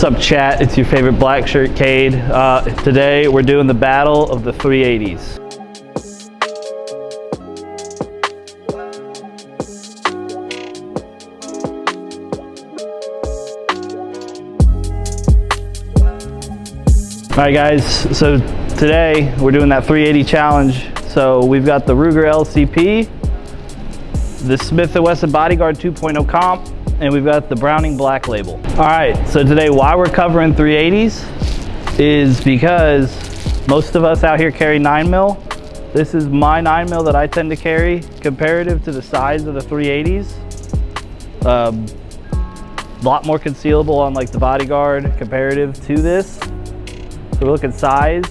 What's up, chat? It's your favorite black shirt, Cade. Today we're doing the battle of the 380s. All right, guys. So today we're doing that 380 challenge. So we've got the Ruger LCP, the Smith & Wesson Bodyguard 2.0 comp, and we've got the Browning Black Label. All right, so today why we're covering 380s is because most of us out here carry 9mm. This is my 9mm that I tend to carry comparative to the size of the 380s. A lot more concealable on like the Bodyguard comparative to this. So we're looking size.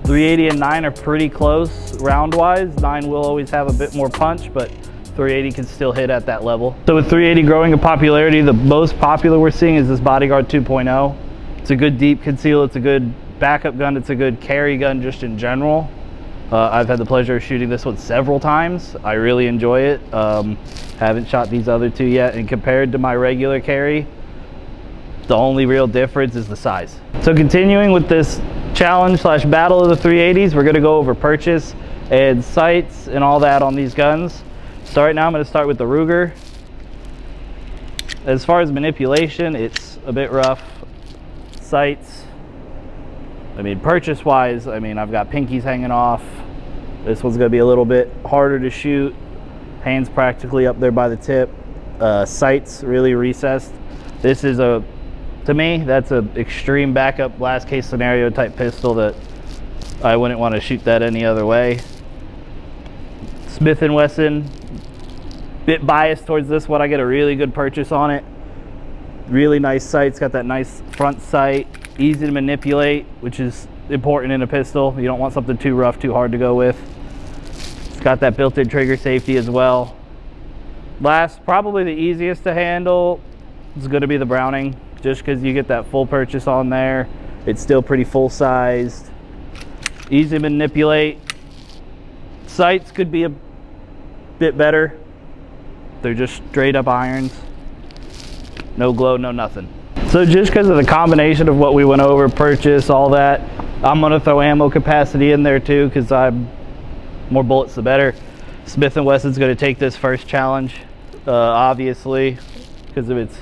380 and 9 are pretty close round-wise. 9 will always have a bit more punch, but 380 can still hit at that level. So with 380 growing in popularity, the most popular we're seeing is this Bodyguard 2.0. It's a good deep conceal, it's a good backup gun, it's a good carry gun just in general. I've had the pleasure of shooting this one several times. I really enjoy it. Haven't shot these other two yet, and compared to my regular carry, the only real difference is the size. So continuing with this challenge slash battle of the 380s, we're gonna go over purchase and sights and all that on these guns. So right now I'm going to start with the Ruger. As far as manipulation, it's a bit rough. Sights, I mean, purchase wise, I mean, I've got pinkies hanging off. This one's going to be a little bit harder to shoot. Hands practically up there by the tip. Sights really recessed. This is to me, that's an extreme backup last case scenario type pistol that I wouldn't want to shoot that any other way. Smith & Wesson, bit biased towards this one. I get a really good purchase on it. Really nice sight. It's got that nice front sight, easy to manipulate, which is important in a pistol. You don't want something too rough, too hard to go with. It's got that built-in trigger safety as well. Last, probably the easiest to handle is going to be the Browning, just because you get that full purchase on there. It's still pretty full-sized, easy to manipulate. Sights could be a bit better. They're just straight up irons, no glow, no nothing. So just because of the combination of what we went over, purchase, all that, I'm gonna throw ammo capacity in there too, because I'm more bullets the better. Smith & Wesson's gonna take this first challenge, obviously, because of its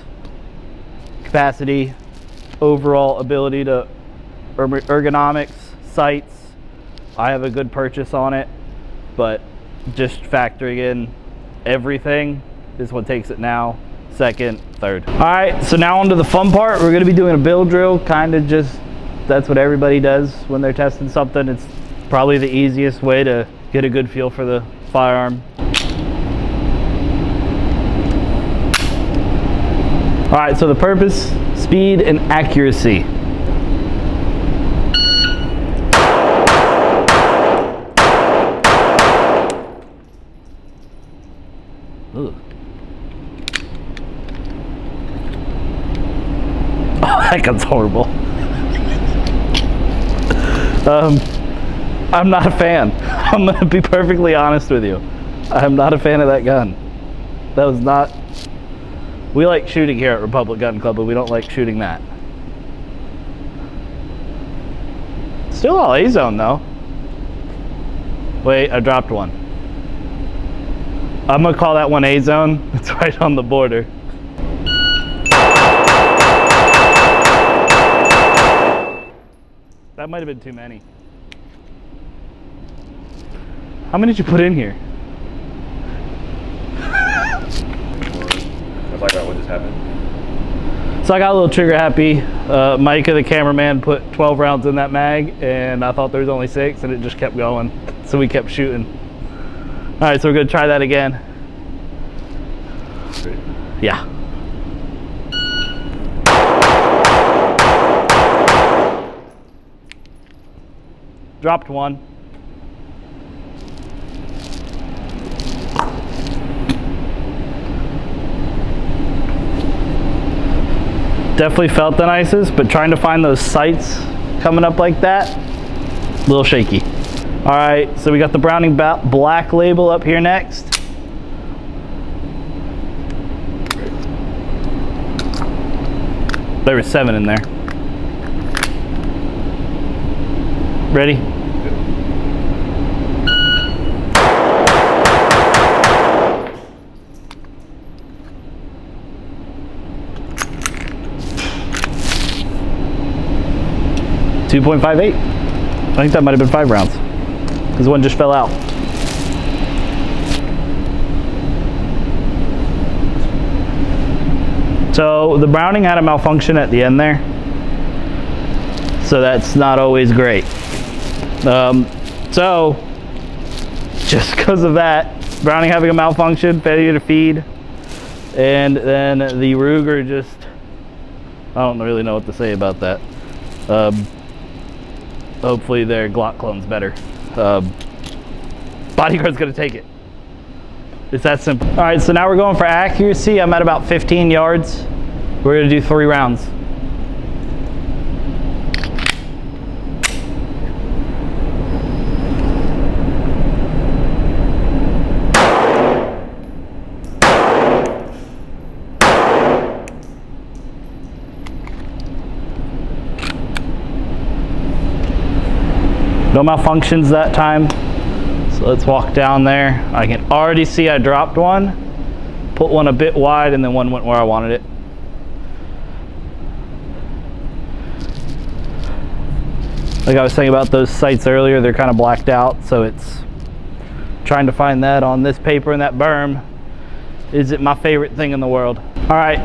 capacity, overall ability to ergonomics, sights. I have a good purchase on it, but just factoring in everything, this one takes it now, second, third. All right, so now on to the fun part. We're gonna be doing a build drill, kind of just, that's what everybody does when they're testing something. It's probably the easiest way to get a good feel for the firearm. All right, so the purpose, speed and accuracy. Ooh. Oh, that gun's horrible. I'm not a fan. I'm gonna be perfectly honest with you. I'm not a fan of that gun. That was not, we like shooting here at Republic Gun Club, but we don't like shooting that. Still all A-zone though. Wait, I dropped one. I'm gonna call that one A-zone. It's right on the border. That might have been too many. How many did you put in here? Let's talk about what just happened. So I got a little trigger happy. Micah, the cameraman, put 12 rounds in that mag, and I thought there was only 6, and it just kept going. So we kept shooting. All right, so we're gonna try that again. Ready? Yeah. Dropped one. Definitely felt the nicest, but trying to find those sights coming up like that, a little shaky. All right, so we got the Browning Black Label up here next. There was 7 in there. Ready? .58. I think that might have been 5 rounds because one just fell out. So the Browning had a malfunction at the end there, so that's not always great. So just because of that, Browning having a malfunction, failure to feed, and then the Ruger just, I don't really know what to say about that. Hopefully their Glock clone's better. Bodyguard's gonna take it. It's that simple. All right, so now we're going for accuracy. I'm at about 15 yards. We're gonna do 3 rounds. No malfunctions that time. So let's walk down there. I can already see I dropped one, put one a bit wide, and then one went where I wanted it. Like I was saying about those sights earlier, they're kind of blacked out, so it's trying to find that on this paper and that berm isn't my favorite thing in the world. All right,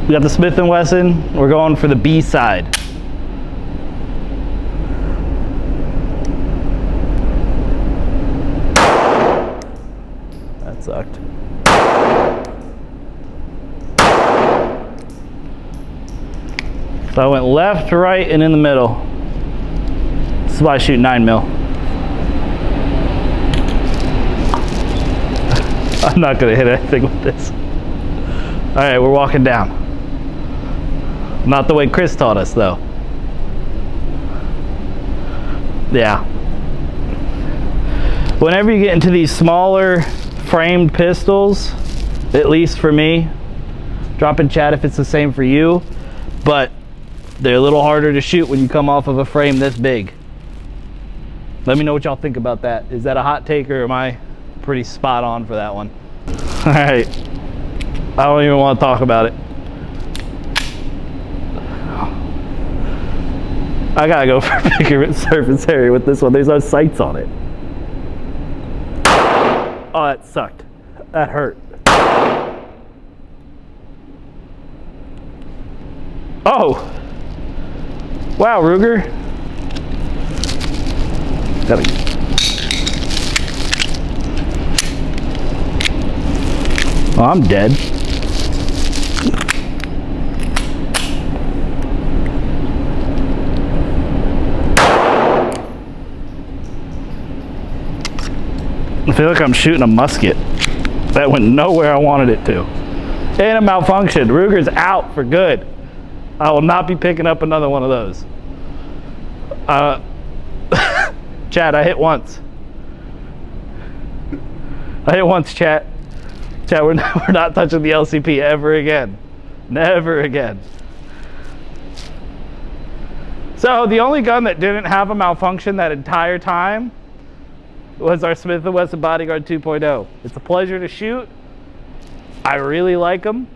we got the Smith & Wesson. We're going for the B side. Sucked. So I went left, right, and in the middle. This is why I shoot 9mm. I'm not gonna hit anything with this. All right, we're walking down. Not the way Chris taught us though. Yeah. Whenever you get into these smaller framed pistols, at least for me, drop in chat if it's the same for you, but they're a little harder to shoot when you come off of a frame this big. Let me know what y'all think about that. Is that a hot take or am I pretty spot on for that one? All right, I don't even want to talk about it. I gotta go for bigger surface area with this one. There's no sights on it. Oh, that sucked. That hurt. Oh! Wow, Ruger. Oh, I'm dead. I feel like I'm shooting a musket. That went nowhere I wanted it to. And a malfunction. Ruger's out for good. I will not be picking up another one of those. Chat, I hit once. I hit once, chat. Chat, we're not touching the LCP ever again. Never again. So the only gun that didn't have a malfunction that entire time was our Smith & Wesson Bodyguard 2.0. It's a pleasure to shoot. I really like them.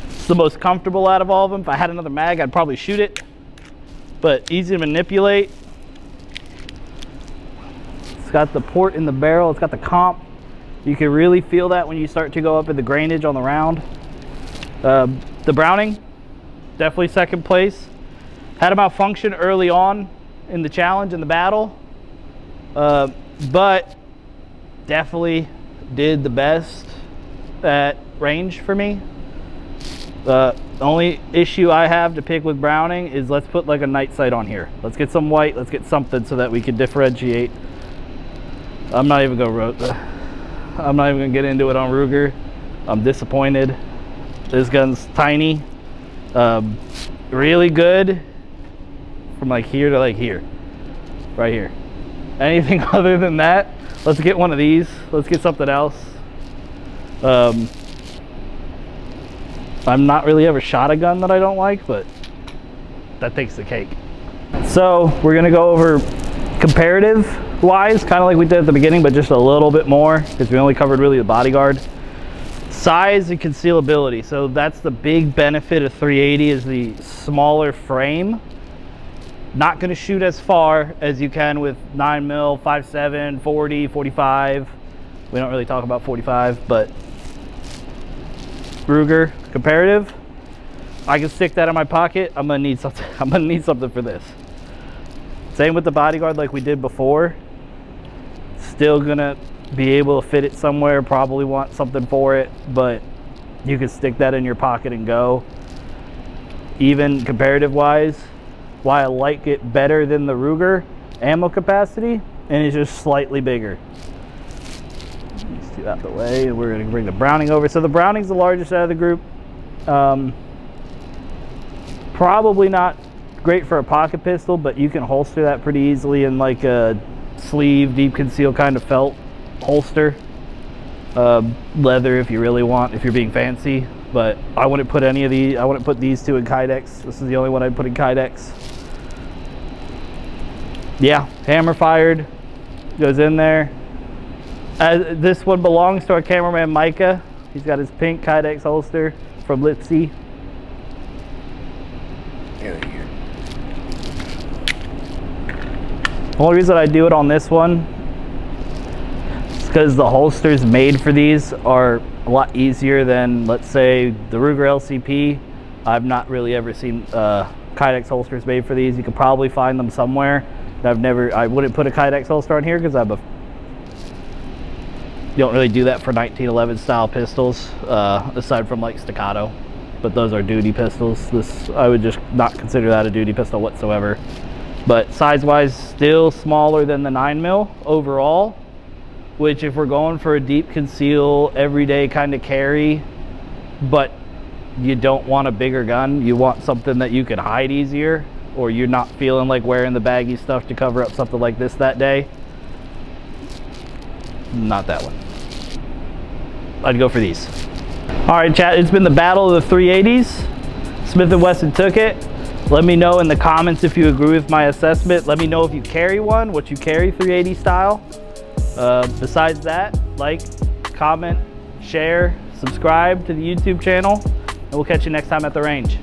It's the most comfortable out of all of them. If I had another mag, I'd probably shoot it. But easy to manipulate. It's got the port in the barrel. It's got the comp. You can really feel that when you start to go up in the grainage on the round. The Browning, definitely second place. Had a malfunction early on in the challenge, in the battle. But definitely did the best at range for me. The only issue I have to pick with Browning is let's put like a night sight on here. Let's get some white, let's get something so that we can differentiate. I'm not even gonna get into it on Ruger. I'm disappointed. This gun's tiny. Really good from like here to like here. Right here. Anything other than that, let's get one of these. Let's get something else. I'm I'm not really ever shot a gun that I don't like, but that takes the cake. So we're gonna go over comparative wise, kind of like we did at the beginning, but just a little bit more because we only covered really the bodyguard. Size and concealability. So that's the big benefit of 380 is the smaller frame. Not going to shoot as far as you can with 9mm, 5.7, 40, 45. We don't really talk about 45, but Ruger comparative. I can stick that in my pocket. I'm gonna need something. I'm gonna need something for this. Same with the bodyguard, like we did before. Still gonna be able to fit it somewhere. Probably want something for it, but you can stick that in your pocket and go. Even comparative wise, why I like it better than the Ruger ammo capacity, and it's just slightly bigger. Let's do that out of the way, and we're gonna bring the Browning over. So the Browning's the largest out of the group. Probably not great for a pocket pistol, but you can holster that pretty easily in like a sleeve, deep conceal kind of felt holster. Leather if you really want, if you're being fancy. But I wouldn't put any of these. I wouldn't put these two in Kydex. This is the only one I'd put in Kydex. Yeah, hammer fired, goes in there. This one belongs to our cameraman Micah. He's got his pink Kydex holster from Lipsy. The only reason I do it on this one is because the holsters made for these are a lot easier than, let's say, the Ruger LCP. I've not really ever seen Kydex holsters made for these. You could probably find them somewhere. I wouldn't put a Kydex holster on here because you don't really do that for 1911 style pistols, aside from like staccato. But those are duty pistols. I would just not consider that a duty pistol whatsoever. But size-wise, still smaller than the 9mm overall, which if we're going for a deep conceal, everyday kind of carry, but you don't want a bigger gun, you want something that you can hide easier, or you're not feeling like wearing the baggy stuff to cover up something like this that day, not that one. I'd go for these. All right, chat, it's been the battle of the 380s. Smith & Wesson took it. Let me know in the comments if you agree with my assessment. Let me know if you carry one, what you carry 380 style. Besides that, like, comment, share, subscribe to the YouTube channel, and we'll catch you next time at the range.